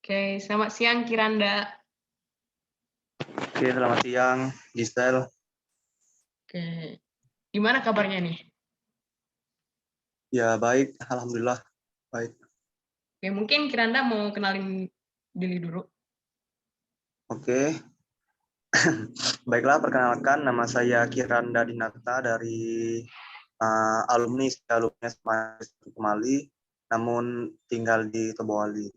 Oke, selamat siang Kiranda. Oke, selamat siang, Gisel. Oke, gimana kabarnya nih? Ya, baik. Alhamdulillah, baik. Oke, mungkin Kiranda mau kenalin diri dulu. Oke, baiklah, perkenalkan, nama saya Kiranda Dinata dari alumni SMA Kemali, namun tinggal di Tebowali.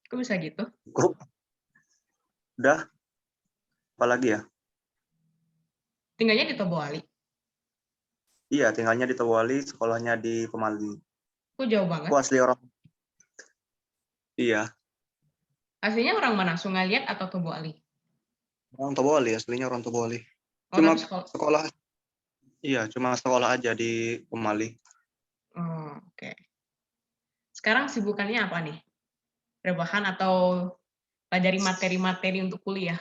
Kok bisa gitu? Cukup? Udah? Apalagi ya? Tinggalnya di Toboali. Iya, tinggalnya di Tebowali, sekolahnya di Kemali. Kok jauh banget? Aku asli orang. Iya, Aslinya orang mana? Sungai Liat atau Toboali? orang Tebowali, aslinya orang Tebowali. Oh, Cuma tapi sekolah. sekolah, iya, cuma sekolah aja di Kemali. Oh, oke. Sekarang sibukannya apa nih? Rebahan atau pelajari materi-materi untuk kuliah?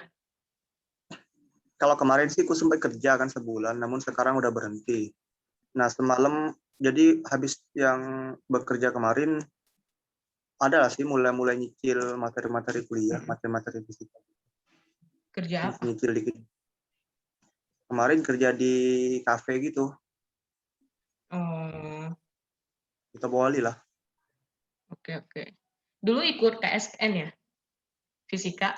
Kalau kemarin sih aku sempat kerja kan sebulan, namun sekarang udah berhenti. Nah, semalam jadi habis yang bekerja kemarin ada lah sih mulai-mulai nyicil materi-materi kuliah, materi-materi fisika. Kerja apa? Nyicil dikit. Kemarin kerja di kafe gitu, Oh, kita Bali lah. oke. Dulu ikut KSN ya? Fisika?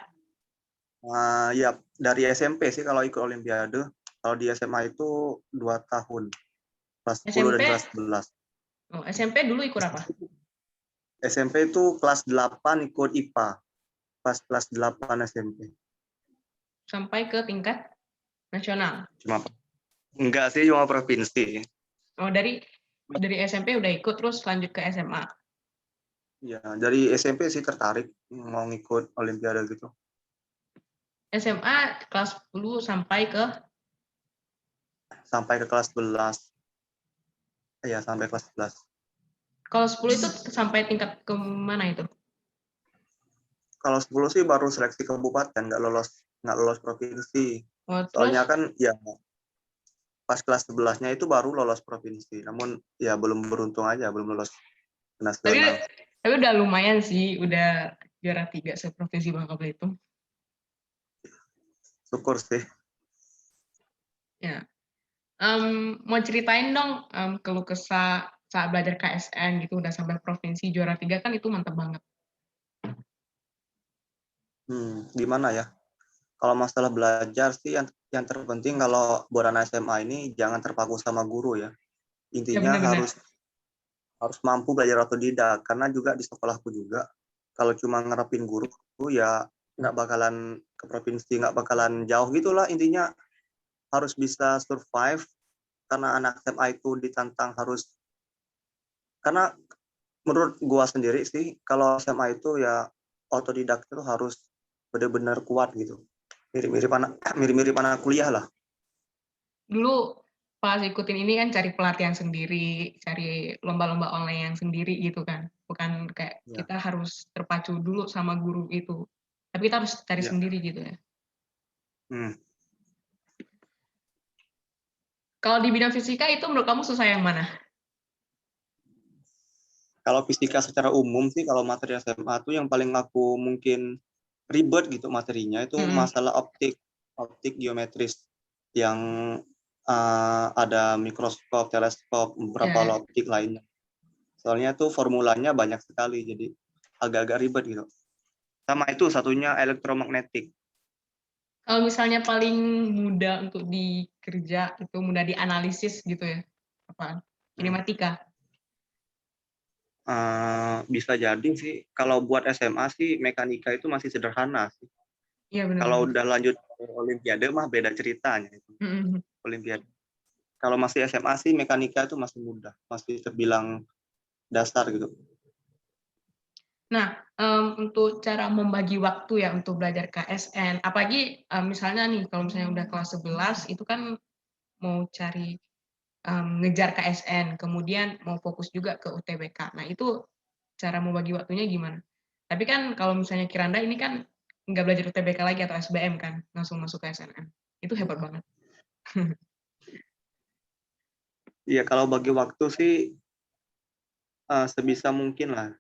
Ya dari SMP sih kalau ikut Olimpiade. Kalau di SMA itu 2 tahun, kelas 10 dan SMP? kelas 11. Oh, SMP dulu ikut apa? SMP itu kelas 8 ikut IPA, pas kelas 8 SMP. Sampai ke tingkat nasional? Cuma enggak sih, cuma provinsi. Oh, dari SMP udah ikut terus lanjut ke SMA. Ya, dari SMP sih tertarik mau ngikut Olimpiade gitu. SMA kelas 10 sampai ke Sampai ke kelas 11. Ya, sampai kelas 11. kalau 10 itu sampai tingkat ke mana itu? Kalau 10 sih baru seleksi kabupaten, nggak lolos provinsi. Oh, Soalnya terus kan ya pas kelas 11-nya itu baru lolos provinsi. Namun ya belum beruntung aja, belum lolos ke tapi nasional. tapi udah lumayan sih, udah juara 3 seprovinsi Bangka Belitung. Syukur sih. Ya. Mau ceritain dong keluh kesah saat belajar KSN gitu udah sampai provinsi juara 3 kan itu mantep banget. Gimana ya? Kalau masalah belajar sih yang terpenting kalau buat anak SMA ini jangan terpaku sama guru ya. Ya Intinya benar-benar. harus mampu belajar otodidak, karena juga di sekolahku juga kalau cuma ngerapin guru ya nggak bakalan ke provinsi, nggak bakalan jauh gitulah. Intinya harus bisa survive, karena anak SMA itu ditantang harus, karena menurut gua sendiri sih kalau SMA itu ya otodidak itu harus benar-benar kuat gitu, mirip-mirip anak mirip-mirip anak kuliah lah. Dulu pas ikutin ini kan cari pelatihan sendiri, cari lomba-lomba online yang sendiri gitu kan. Bukan kayak Ya, kita harus terpacu dulu sama guru itu. Tapi kita harus cari ya. sendiri gitu ya. Hmm. Kalau di bidang fisika itu menurut kamu susah yang mana? Kalau fisika secara umum sih, kalau materi SMA tuh yang paling aku mungkin ribet gitu materinya itu Mm-mm. masalah optik geometris yang ada mikroskop, teleskop, Ya, beberapa ya. optik lainnya. Soalnya tuh formulanya banyak sekali, jadi agak-agak ribet gitu. Sama itu satunya elektromagnetik. Kalau misalnya paling mudah untuk dikerja itu mudah dianalisis gitu ya. Apaan? Hmm. Kinematika. Bisa jadi sih. Kalau buat SMA sih mekanika itu masih sederhana sih. Iya Kalau benar-benar. udah lanjut ke Olimpiade mah beda ceritanya itu. Mm-mm. Olimpiade. Kalau masih SMA sih mekanika itu masih mudah, masih terbilang dasar gitu. Nah, untuk cara membagi waktu ya untuk belajar KSN, apalagi misalnya nih kalau misalnya udah kelas 11 itu kan mau cari ngejar KSN, kemudian mau fokus juga ke UTBK. Nah, itu cara membagi waktunya gimana? Tapi kan kalau misalnya Kiranda ini kan nggak belajar UTBK lagi atau SBM kan, langsung masuk ke SNM. Itu hebat banget. Iya, kalau bagi waktu sih sebisa mungkin lah.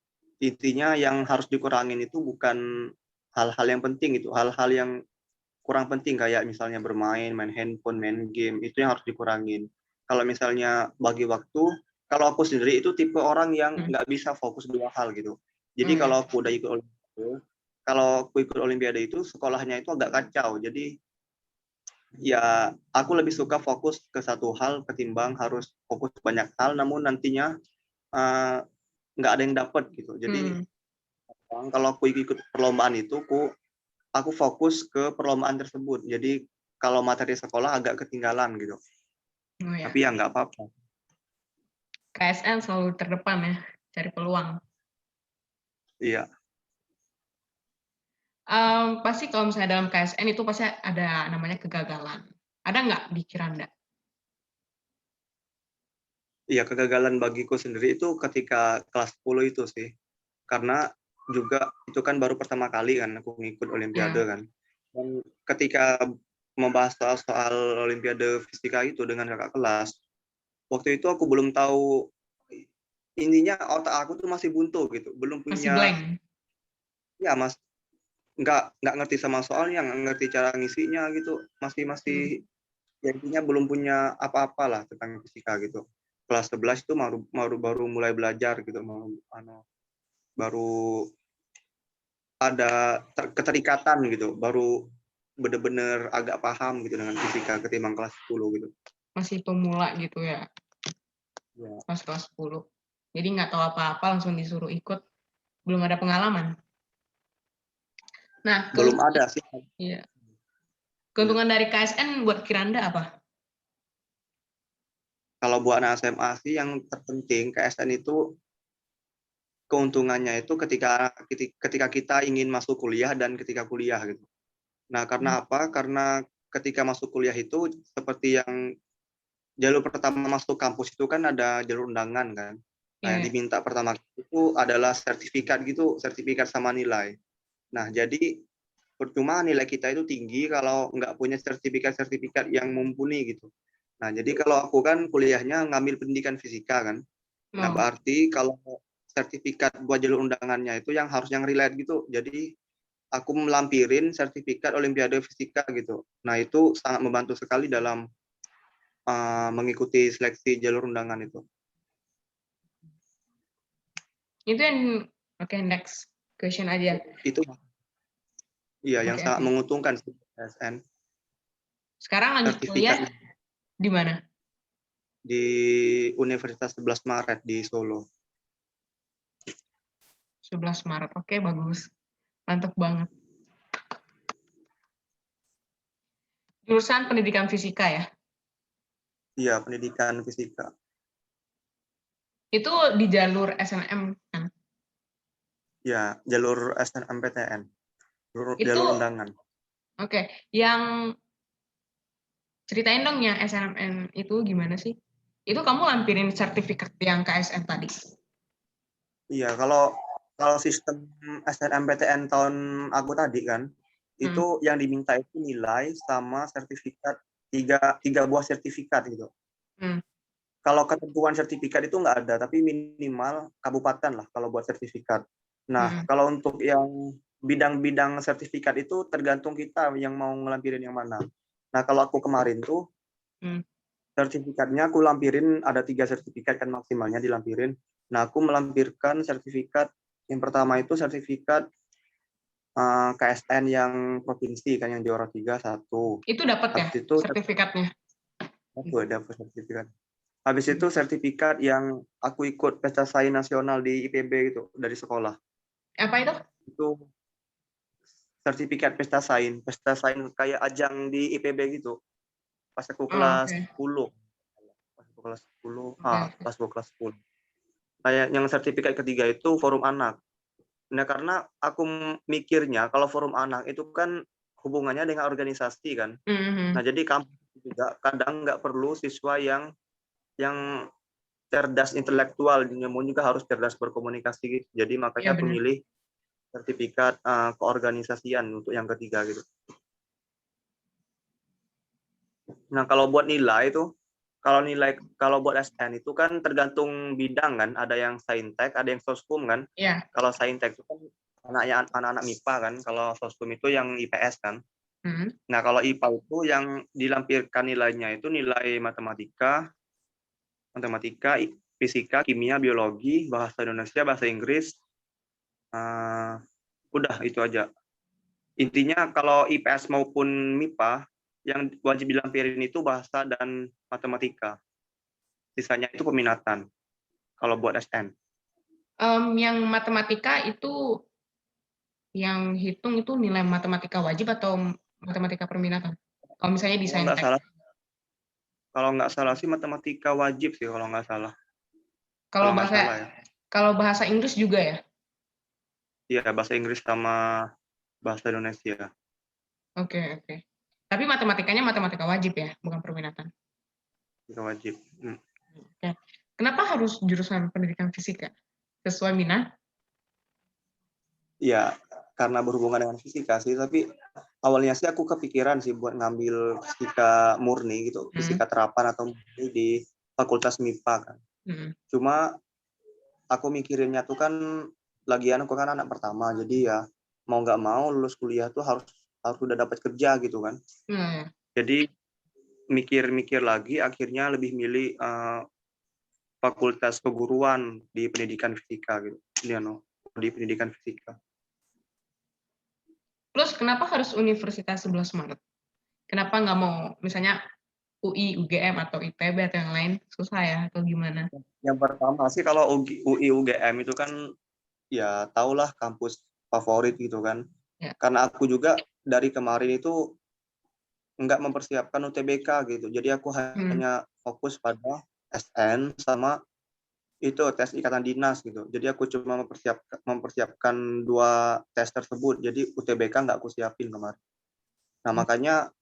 intinya yang harus dikurangin itu bukan hal-hal yang penting itu, hal-hal yang kurang penting kayak misalnya bermain, main handphone, main game, itu yang harus dikurangin. Kalau misalnya bagi waktu, kalau aku sendiri itu tipe orang yang Hmm. nggak bisa fokus 2 hal gitu. Jadi Oh, ya. kalau aku udah ikut olimpiade, kalau aku ikut olimpiade itu sekolahnya itu agak kacau. Jadi ya aku lebih suka fokus ke satu hal ketimbang harus fokus banyak hal, namun nantinya eh, nggak ada yang dapat gitu. Jadi Hmm. kalau aku ikut perlombaan itu, aku fokus ke perlombaan tersebut. Jadi kalau materi sekolah agak ketinggalan gitu. Oh, ya. Tapi ya nggak apa-apa. KSN selalu terdepan ya, cari peluang. Iya, Pasti kalau misalnya dalam KSN itu pasti ada namanya kegagalan. Ada nggak di Kiranda? iya kegagalan bagiku sendiri itu ketika kelas 10 itu sih. Karena juga itu kan baru pertama kali kan aku ngikut olimpiade Ya, kan. Dan ketika membahas soal olimpiade fisika itu dengan kakak kelas, waktu itu aku belum tahu, intinya otak aku tuh masih buntu gitu, belum masih punya, blank. ya mas, nggak ngerti sama soalnya, nggak ngerti cara ngisinya gitu, masih masih Hmm. ya intinya belum punya apa-apa lah tentang fisika gitu. Kelas 11 itu baru mulai belajar gitu, baru ada keterikatan gitu, baru bener-bener agak paham gitu dengan fisika ketimbang kelas 10 gitu. Masih pemula gitu ya, Ya, pas kelas 10. Jadi nggak tahu apa-apa langsung disuruh ikut, belum ada pengalaman. Nah, belum ada sih. iya. Ya. Keuntungan dari KSN buat Kiranda apa? Kalau buat anak SMA sih yang terpenting KSN itu keuntungannya itu ketika kita ingin masuk kuliah dan ketika kuliah gitu. Nah, Hmm. karena apa? Karena ketika masuk kuliah itu seperti yang jalur pertama masuk kampus itu kan ada jalur undangan kan. Nah, yang Iya. diminta pertama itu adalah sertifikat gitu, sertifikat sama nilai. Nah, jadi percuma nilai kita itu tinggi kalau nggak punya sertifikat-sertifikat yang mumpuni gitu. Nah, jadi kalau aku kan kuliahnya ngambil pendidikan fisika kan. Nah, Oh, berarti kalau sertifikat buat jalur undangannya itu yang harus yang relate gitu. Jadi aku melampirin sertifikat Olimpiade Fisika gitu. Nah, itu sangat membantu sekali dalam mengikuti seleksi jalur undangan itu. itu yang oke, next question aja. Itu iya yang Oke, sangat oke. menguntungkan sih SN. Sekarang lanjut kuliah Sertifikat di mana? di Universitas 11 Maret di Solo. 11 Maret. Oke, bagus. Mantap banget. Jurusan pendidikan fisika ya? Iya, pendidikan fisika. Itu di jalur SNM kan? Ya, jalur SNMPTN, jalur Itu undangan. oke, yang ceritain dong yang SNM itu gimana sih? Itu kamu lampirin sertifikat yang KSN tadi. Iya, kalau kalau sistem SNMPTN tahun aku tadi kan, Hmm. itu yang diminta itu nilai sama sertifikat, tiga buah sertifikat gitu. Hmm. Kalau ketentuan sertifikat itu nggak ada, tapi minimal kabupaten lah kalau buat sertifikat. Nah, Hmm. kalau untuk yang bidang-bidang sertifikat itu tergantung kita yang mau ngelampirin yang mana. Nah, kalau aku kemarin tuh Hmm. sertifikatnya aku lampirin ada 3 sertifikat kan maksimalnya dilampirin. Nah, aku melampirkan sertifikat yang pertama itu sertifikat KSN yang provinsi kan yang juara 3 satu. Itu dapat ya Habis itu sertifikatnya? aku ada sertifikat. Habis itu sertifikat yang aku ikut pesta sains nasional di IPB itu dari sekolah. Apa itu? Itu sertifikat pesta sains kayak ajang di IPB gitu. Pas aku Oh, kelas oke. 10. Pas aku kelas 10, Oke, oke. pas aku kelas 10. Kayak yang sertifikat ketiga itu forum anak. Nah, karena aku mikirnya kalau forum anak itu kan hubungannya dengan organisasi kan. Hmm. Nah, jadi kampus juga kadang nggak perlu siswa yang cerdas intelektual, namun juga harus cerdas berkomunikasi gitu. Jadi Iya makanya aku benar. milih sertifikat keorganisasian untuk yang ketiga gitu. Nah, kalau buat nilai itu kalau buat SN itu kan tergantung bidang kan, ada yang saintek, ada yang soskum kan. Iya. Kalau saintek itu kan anak-anak MIPA kan, kalau soskum itu yang IPS kan. Mhm. Nah, kalau IPA itu yang dilampirkan nilainya itu nilai matematika, fisika, kimia, biologi, bahasa Indonesia, bahasa Inggris, udah itu aja. Intinya kalau IPS maupun MIPA, yang wajib dilampirin itu bahasa dan matematika. Sisanya itu peminatan, kalau buat SN. Yang matematika itu, yang hitung itu nilai matematika wajib atau matematika perminatan? Kalau misalnya di Kalau nggak Saintek. salah kalau nggak salah sih matematika wajib sih kalau nggak salah. Kalau Kalau nggak bahasa salah ya. kalau bahasa Inggris juga ya? Iya, bahasa Inggris sama bahasa Indonesia. Oke, oke. Tapi matematikanya matematika wajib ya, bukan perminatan? Itu wajib. Oke. Kenapa harus jurusan pendidikan fisika? Sesuai minat? Iya, karena berhubungan dengan fisika sih, tapi awalnya sih aku kepikiran sih buat ngambil fisika murni gitu, fisika terapan atau murni di Fakultas MIPA kan. Cuma aku mikirinnya tuh kan lagian aku kan anak pertama, jadi ya mau nggak mau lulus kuliah tuh harus udah dapat kerja gitu kan. Jadi mikir-mikir lagi akhirnya lebih milih fakultas keguruan di pendidikan fisika gitu. Di pendidikan fisika. Terus kenapa harus Universitas 11 Maret? Kenapa nggak mau misalnya UI, UGM, atau IPB atau yang lain? Susah ya atau gimana? Yang pertama sih kalau UI, UGM itu kan ya tahulah kampus favorit gitu kan. Ya. Karena aku juga dari kemarin itu nggak mempersiapkan UTBK gitu. Jadi aku hanya fokus pada SN sama itu tes ikatan dinas gitu. Jadi aku cuma mempersiapkan 2 tes tersebut. Jadi UTBK nggak aku siapin kemarin. Nah, makanya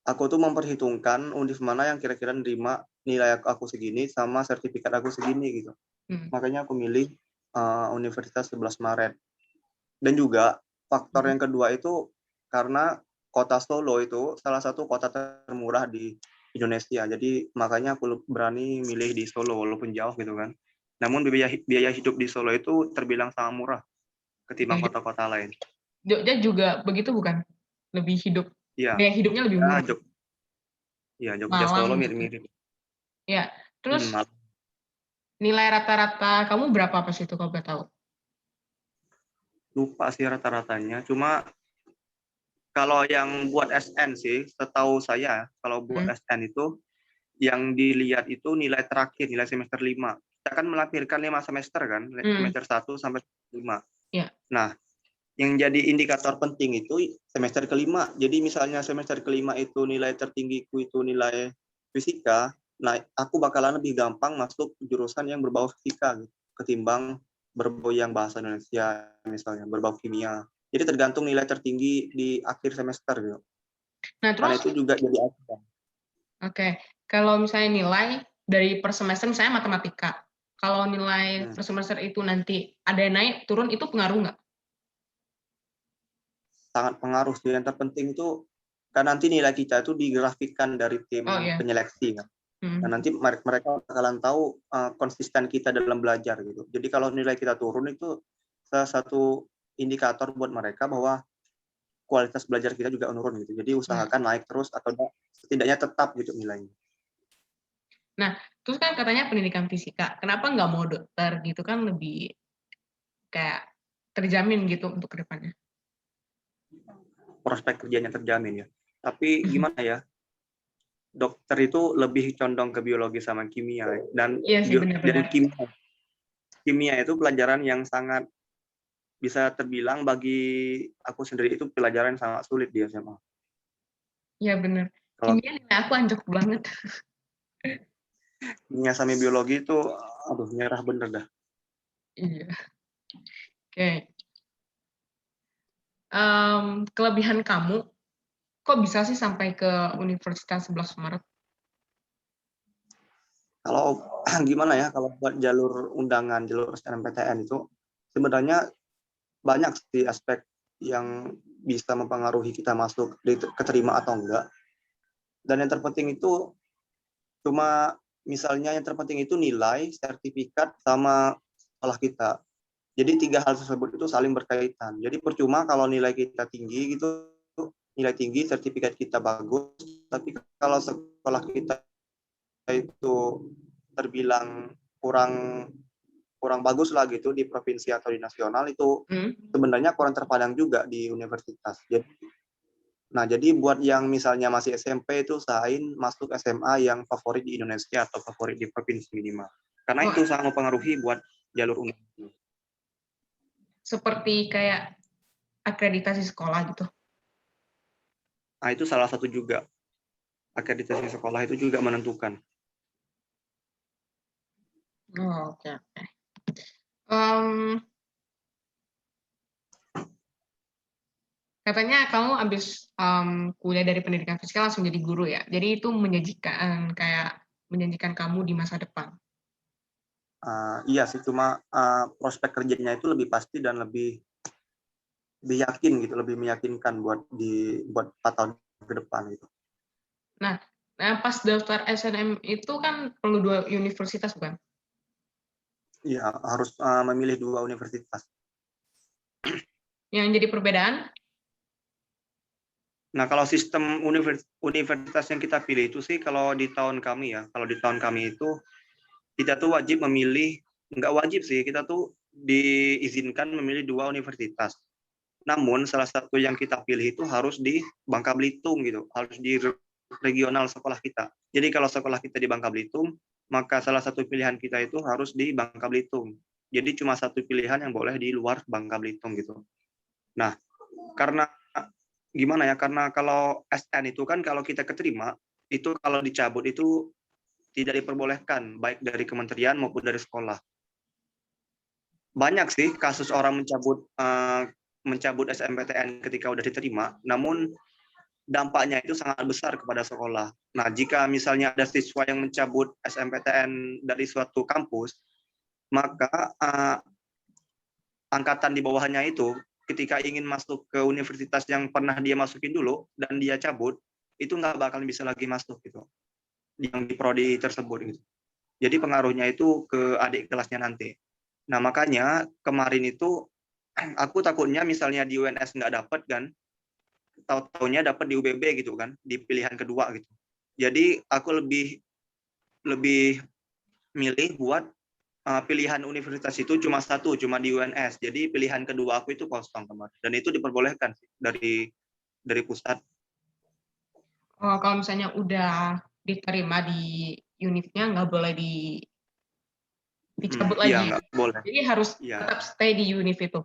aku tuh memperhitungkan univ mana yang kira-kira nerima nilai aku segini sama sertifikat aku segini gitu. Makanya aku milih Universitas 11 Maret. Dan juga faktor yang kedua itu karena kota Solo itu salah satu kota termurah di Indonesia. Jadi makanya aku berani milih di Solo walaupun jauh gitu kan. Namun biaya hidup di Solo itu terbilang sangat murah ketimbang kota-kota lain. Jogja juga begitu bukan? Lebih hidup. Iya. Biaya hidupnya lebih murah. Iya, Jogja Malang Solo gitu. mirip-mirip. Ya, terus nilai rata-rata kamu berapa pas itu kalau boleh tahu? Lupa sih rata-ratanya. Cuma kalau yang buat SN sih, setahu saya kalau buat SN itu yang dilihat itu nilai terakhir, nilai semester 5. Kita kan melampirkan 5 semester kan, semester 1 sampai 5. Ya. Nah, yang jadi indikator penting itu semester kelima. Jadi misalnya semester kelima itu nilai tertinggiku itu nilai fisika, nah aku bakalan lebih gampang masuk jurusan yang berbau fisika gitu, ketimbang berbau yang bahasa Indonesia misalnya, berbau kimia. Jadi tergantung nilai tertinggi di akhir semester gitu. Nah, terus, karena itu juga jadi acuan. Oke, kalau misalnya nilai dari per semester misalnya matematika, kalau nilai per semester itu nanti ada yang naik turun itu pengaruh nggak? Sangat pengaruh sih. Yang terpenting itu kan nanti nilai kita itu digrafikkan dari tim penyeleksi kan. Dan nanti mereka bakalan tahu konsisten kita dalam belajar gitu. Jadi kalau nilai kita turun itu salah satu indikator buat mereka bahwa kualitas belajar kita juga menurun gitu. Jadi usahakan naik terus atau setidaknya tetap gitu nilainya. Nah, terus kan katanya pendidikan fisika. Kenapa nggak mau dokter gitu kan lebih kayak terjamin gitu untuk kedepannya? Prospek kerjanya terjamin ya. Tapi gimana ya? Dokter itu lebih condong ke biologi sama kimia dan kimia itu pelajaran yang sangat bisa terbilang bagi aku sendiri itu pelajaran yang sangat sulit di SMA. Iya benar. Kimia nilai aku anjlok banget. Kimia sama biologi itu aduh nyerah bener dah. Iya. Oke. Kelebihan kamu kok bisa sih sampai ke Universitas 11 Maret? Kalau gimana ya, kalau buat jalur undangan, jalur SNMPTN itu sebenarnya banyak sih aspek yang bisa mempengaruhi kita masuk keterima atau enggak. Dan yang terpenting itu Cuma misalnya yang terpenting itu nilai, sertifikat, sama sekolah kita. Jadi 3 hal tersebut itu saling berkaitan. Jadi percuma kalau nilai kita tinggi gitu, nilai tinggi, sertifikat kita bagus, tapi kalau sekolah kita itu terbilang kurang kurang bagus lah gitu di provinsi atau di nasional, itu sebenarnya kurang terpandang juga di universitas. Jadi buat yang misalnya masih SMP itu usahain masuk SMA yang favorit di Indonesia atau favorit di provinsi minimal. Karena itu sangat mempengaruhi buat jalur universitas. Seperti kayak akreditasi sekolah gitu. Nah, itu salah satu juga. Akreditasi sekolah itu juga menentukan. Oh, oke. Katanya kamu habis kuliah dari pendidikan fisika langsung jadi guru ya. Jadi itu menjanjikan kamu di masa depan. Iya sih, cuma prospek kerjanya itu lebih pasti dan lebih yakin gitu, lebih meyakinkan buat 4 tahun ke depan gitu. Nah, pas daftar SNM itu kan perlu 2 universitas bukan? Iya, harus memilih 2 universitas. Yang jadi perbedaan? Nah, kalau sistem universitas yang kita pilih itu sih, kalau di tahun kami itu kita tuh wajib memilih, nggak wajib sih, kita tuh diizinkan memilih 2 universitas. Namun salah satu yang kita pilih itu harus di Bangka Belitung gitu, harus di regional sekolah kita. Jadi kalau sekolah kita di Bangka Belitung, maka salah satu pilihan kita itu harus di Bangka Belitung. Jadi cuma satu pilihan yang boleh di luar Bangka Belitung gitu. Nah, karena gimana ya? Karena kalau SN itu kan kalau kita keterima, itu kalau dicabut itu tidak diperbolehkan, baik dari kementerian maupun dari sekolah. Banyak sih kasus orang mencabut SNMPTN ketika udah diterima, namun dampaknya itu sangat besar kepada sekolah. Nah, jika misalnya ada siswa yang mencabut SNMPTN dari suatu kampus, maka angkatan di bawahnya itu ketika ingin masuk ke universitas yang pernah dia masukin dulu dan dia cabut, itu nggak bakal bisa lagi masuk gitu, yang di prodi tersebut gitu. Jadi pengaruhnya itu ke adik kelasnya nanti. Nah, makanya kemarin itu aku takutnya misalnya di UNS nggak dapat kan, tahu-taunya dapat di UBB gitu kan, di pilihan kedua gitu. Jadi aku lebih milih buat pilihan universitas itu cuma satu, cuma di UNS. Jadi pilihan kedua aku itu kosong kemarin, dan itu diperbolehkan sih dari pusat. Oh, kalau misalnya udah diterima di unitnya nggak boleh dicabut Iya, lagi. nggak boleh. Jadi harus Iya, tetap stay di unit itu.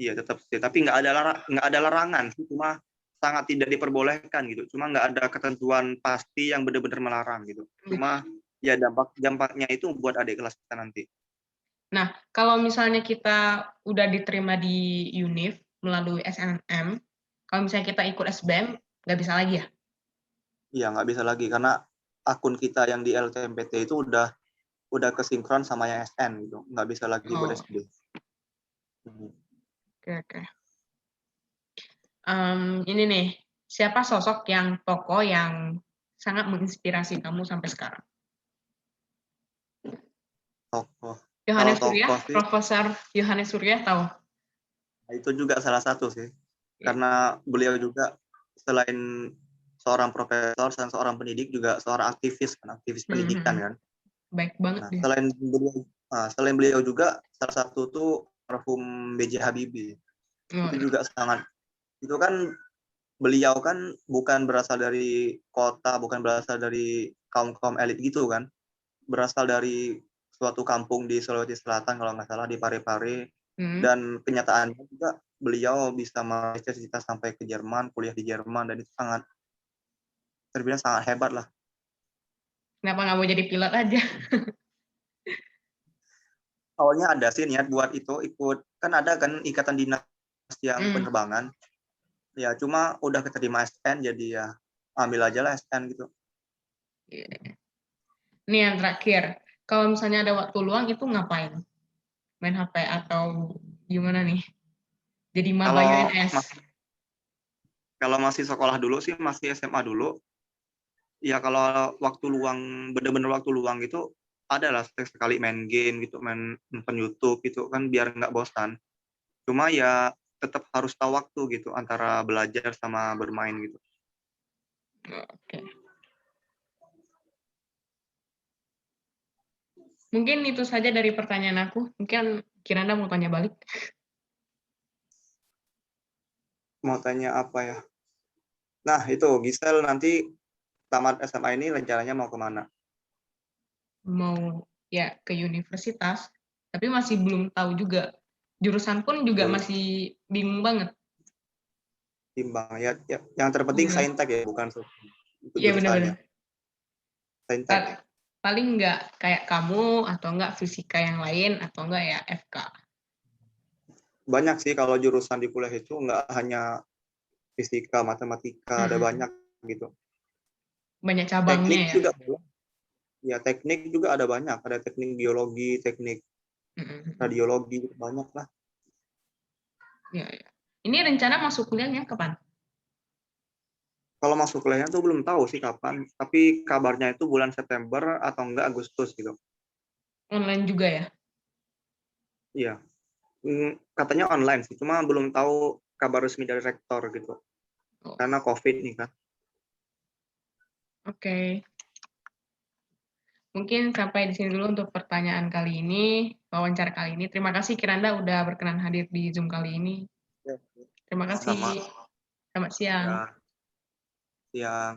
iya tetap sih. Tapi nggak ada larangan sih, cuma sangat tidak diperbolehkan gitu. Cuma nggak ada ketentuan pasti yang benar-benar melarang gitu. Cuma ya dampaknya itu buat adik kelas kita nanti. Nah, kalau misalnya kita udah diterima di UNIF melalui SNM, kalau misalnya kita ikut SBM, nggak bisa lagi ya? Iya, nggak bisa lagi karena akun kita yang di LTMPT itu udah kesinkron sama yang SN gitu. Nggak bisa lagi buat SD. Oke. Ini nih, siapa sosok yang tokoh yang sangat menginspirasi kamu sampai sekarang? Tokoh. Yohanes Surya, Tokoh sih, Profesor Yohanes Surya, tahu? itu juga salah satu sih. Karena beliau juga selain seorang profesor dan seorang pendidik juga seorang aktivis pendidikan kan. Baik banget Nah, dia. selain beliau juga salah satu tuh almarhum B.J. Habibie. Itu juga sangat, itu kan beliau kan bukan berasal dari kota, bukan berasal dari kaum elit gitu kan. Berasal dari suatu kampung di Sulawesi Selatan kalau nggak salah, di Parepare. Dan kenyataannya juga beliau bisa meraih cita-cita sampai ke Jerman, kuliah di Jerman, dan itu terbilang sangat hebat lah. Kenapa nggak mau jadi pilot aja? Awalnya ada sih niat buat itu, kan ada kan ikatan dinas yang penerbangan. Ya cuma udah keterima SN, jadi ya ambil aja lah SN gitu. Ini yang terakhir, kalau misalnya ada waktu luang itu ngapain? Main HP atau gimana nih? Jadi maba UNS. Kalau masih sekolah dulu sih, masih SMA dulu, Ya kalau waktu luang, bener-bener waktu luang gitu, ada lah sekali main game gitu, nonton YouTube gitu kan biar nggak bosan. Cuma ya tetap harus tahu waktu gitu antara belajar sama bermain gitu. Oke. Mungkin itu saja dari pertanyaan aku. Mungkin Kiranda mau tanya balik. Mau tanya apa ya? Nah itu Gisel nanti tamat SMA ini rencananya mau kemana? Mau ya ke universitas, tapi masih belum tahu juga. Jurusan pun juga Belum masih bingung banget. timbang ya, ya. Yang terpenting Iya, saintek ya, bukan untuk iya benar-benar. jurusannya. Saintek. Paling nggak kayak kamu, atau nggak fisika yang lain, atau nggak ya FK. Banyak sih kalau jurusan di kuliah itu nggak hanya fisika, matematika, ada banyak gitu. Banyak cabangnya Teknik ya. juga ya, teknik juga ada banyak, ada teknik biologi, teknik radiologi, banyak lah. Ya, ya. Ini rencana masuk kuliahnya kapan? Kalau masuk kuliahnya tuh belum tahu sih kapan, tapi kabarnya itu bulan September atau enggak Agustus gitu. Online juga ya? Iya. Katanya online sih, cuma belum tahu kabar resmi dari rektor gitu. Oh, Karena COVID nih kan. Oke. Mungkin sampai di sini dulu untuk pertanyaan kali ini, wawancara kali ini. Terima kasih Kiranda udah berkenan hadir di Zoom kali ini. Ya, Terima kasih. sama Selamat siang. ya, yang